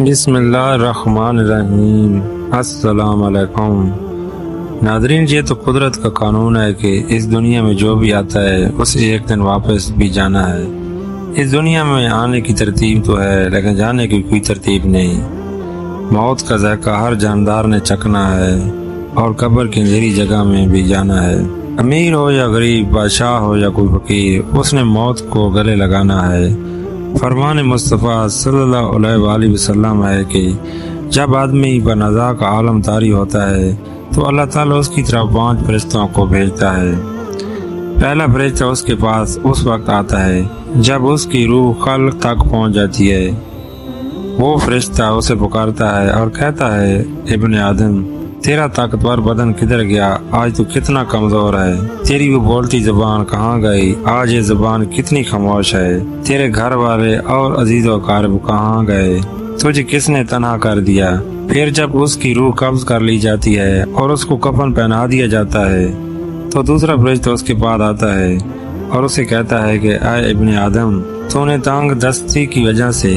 بسم اللہ الرحمن الرحیم۔ السلام علیکم ناظرین، یہ تو قدرت کا قانون ہے کہ اس دنیا میں جو بھی آتا ہے اسے ایک دن واپس بھی جانا ہے۔ اس دنیا میں آنے کی ترتیب تو ہے لیکن جانے کی کوئی ترتیب نہیں۔ موت کا ذائقہ ہر جاندار نے چکھنا ہے اور قبر کی اندھیری جگہ میں بھی جانا ہے۔ امیر ہو یا غریب، بادشاہ ہو یا کوئی فقیر، اس نے موت کو گلے لگانا ہے۔ فرمان مصطفیٰ صلی اللہ علیہ وآلہ وسلم ہے کہ جب آدمی بنزا کا عالم طاری ہوتا ہے تو اللہ تعالیٰ اس کی طرف 5 فرشتوں کو بھیجتا ہے۔ پہلا فرشتہ اس کے پاس اس وقت آتا ہے جب اس کی روح خلق تک پہنچ جاتی ہے۔ وہ فرشتہ اسے پکارتا ہے اور کہتا ہے، ابن آدم، تیرا طاقتور بدن کدھر گیا؟ آج تو کتنا کمزور ہے۔ تیری وہ بولتی زبان کہاں گئی؟ آج یہ زبان کتنی خاموش ہے۔ تیرے گھر والے اور عزیز و اقارب کہاں گئے؟ تجھے کس نے تنہا کر دیا؟ پھر جب اس کی روح قبض کر لی جاتی ہے اور اس کو کفن پہنا دیا جاتا ہے تو دوسرا فرشتہ اس کے پاس آتا ہے اور اسے کہتا ہے کہ اے ابن آدم، تو نے تنگ دستی کی وجہ سے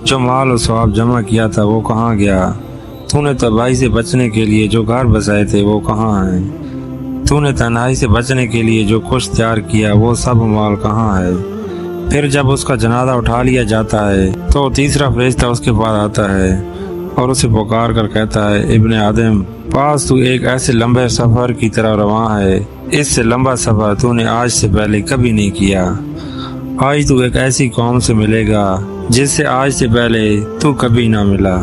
جو مال و ثواب جمع کیا تھا وہ کہاں گیا؟ تو نے تباہی سے بچنے کے لیے جو گھر بسائے تھے وہ کہاں ہیں؟ تو نے تنہائی سے بچنے کے لیے جو کچھ تیار کیا وہ سب مال کہاں ہے؟ پھر جب اس کا جنازہ اٹھا لیا جاتا ہے تو تیسرا فرشتہ اس کے پاس آتا ہے اور اسے پکار کر کہتا ہے، ابن آدم، پاس تو ایک ایسے لمبے سفر کی طرح رواں ہے۔ اس سے لمبا سفر تو نے آج سے پہلے کبھی نہیں کیا۔ آج تو ایک ایسی قوم سے ملے گا جس سے آج سے پہلے تو کبھی نہ ملا،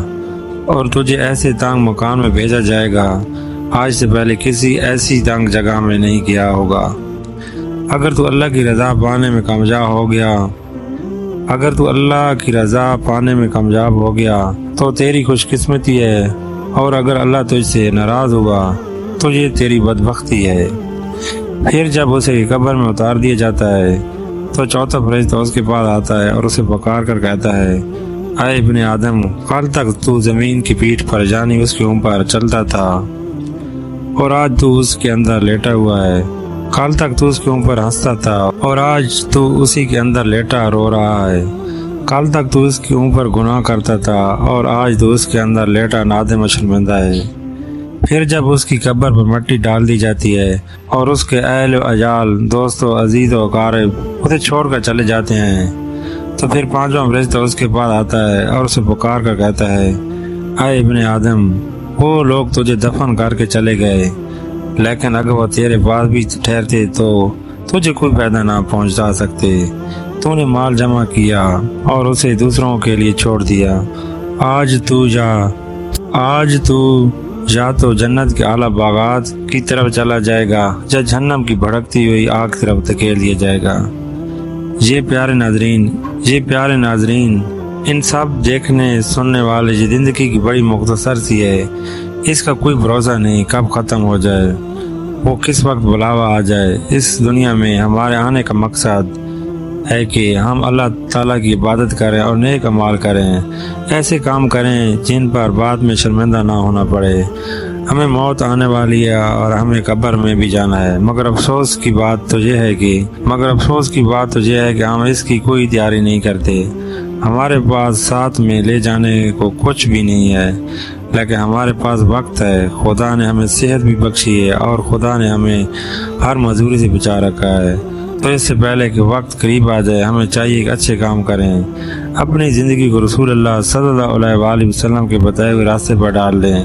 اور تجھے ایسے تنگ مکان میں بھیجا جائے گا آج سے پہلے کسی ایسی تنگ جگہ میں نہیں گیا ہوگا۔ اگر تو اللہ کی رضا پانے میں کامیاب ہو گیا تو تیری خوش قسمتی ہے، اور اگر اللہ تجھ سے ناراض ہوا تو یہ تیری بدبختی ہے۔ پھر جب اسے قبر میں اتار دیا جاتا ہے تو چوتھا فرشتہ اس کے پاس آتا ہے اور اسے پکار کر کہتا ہے، اے ابن آدم، کل تک تو زمین کی پیٹھ پر یعنی اس کے اوپر چلتا تھا اور آج تو اس کے اندر لیٹا ہوا ہے۔ کل تک تو اس کے اوپر ہنستا تھا اور آج تو اسی کے اندر لیٹا رو رہا ہے۔ کل تک تو اس کے اوپر گناہ کرتا تھا اور آج تو اس کے اندر لیٹا نادم و شرمندہ ہے۔ پھر جب اس کی قبر پر مٹی ڈال دی جاتی ہے اور اس کے اہل و عیال، دوست و عزیز و اقارب اسے چھوڑ کر چلے جاتے ہیں تو پھر 5واں فرشتہ اس کے پاس آتا ہے اور اسے پکار کر کہتا ہے، اے ابن آدم، وہ لوگ تجھے دفن کر کے چلے گئے لیکن اگر وہ تیرے پاس بھی ٹھہرتے تو تجھے کوئی فائدہ نہ پہنچا سکتے۔ تو نے مال جمع کیا اور اسے دوسروں کے لیے چھوڑ دیا۔ آج تو یا تو جنت کے اعلیٰ باغات کی طرف چلا جائے گا یا جہنم کی بھڑکتی ہوئی آگ کی طرف دھکیل دیا جائے گا۔ یہ پیارے ناظرین، ان سب دیکھنے سننے والے یہ زندگی کی بڑی مختصر سی ہے۔ اس کا کوئی بھروسہ نہیں کب ختم ہو جائے، وہ کس وقت بلاوا آ جائے۔ اس دنیا میں ہمارے آنے کا مقصد ہے کہ ہم اللہ تعالیٰ کی عبادت کریں اور نیک اعمال کریں، ایسے کام کریں جن پر بعد میں شرمندہ نہ ہونا پڑے۔ ہمیں موت آنے والی ہے اور ہمیں قبر میں بھی جانا ہے، مگر افسوس کی بات تو یہ ہے کہ ہم اس کی کوئی تیاری نہیں کرتے۔ ہمارے پاس ساتھ میں لے جانے کو کچھ بھی نہیں ہے، لیکن ہمارے پاس وقت ہے۔ خدا نے ہمیں صحت بھی بخشی ہے اور خدا نے ہمیں ہر مزدوری سے بچا رکھا ہے، تو اس سے پہلے کہ وقت قریب آ جائے ہمیں چاہیے کہ اچھے کام کریں، اپنی زندگی کو رسول اللہ صلی اللہ علیہ وآلہ وسلم کے بتائے ہوئے راستے پر ڈال دیں۔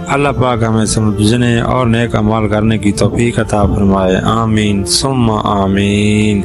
اللہ پاک ہمیں سمجھنے اور نیک اعمال کرنے کی توفیق عطا فرمائے۔ آمین ثم آمین۔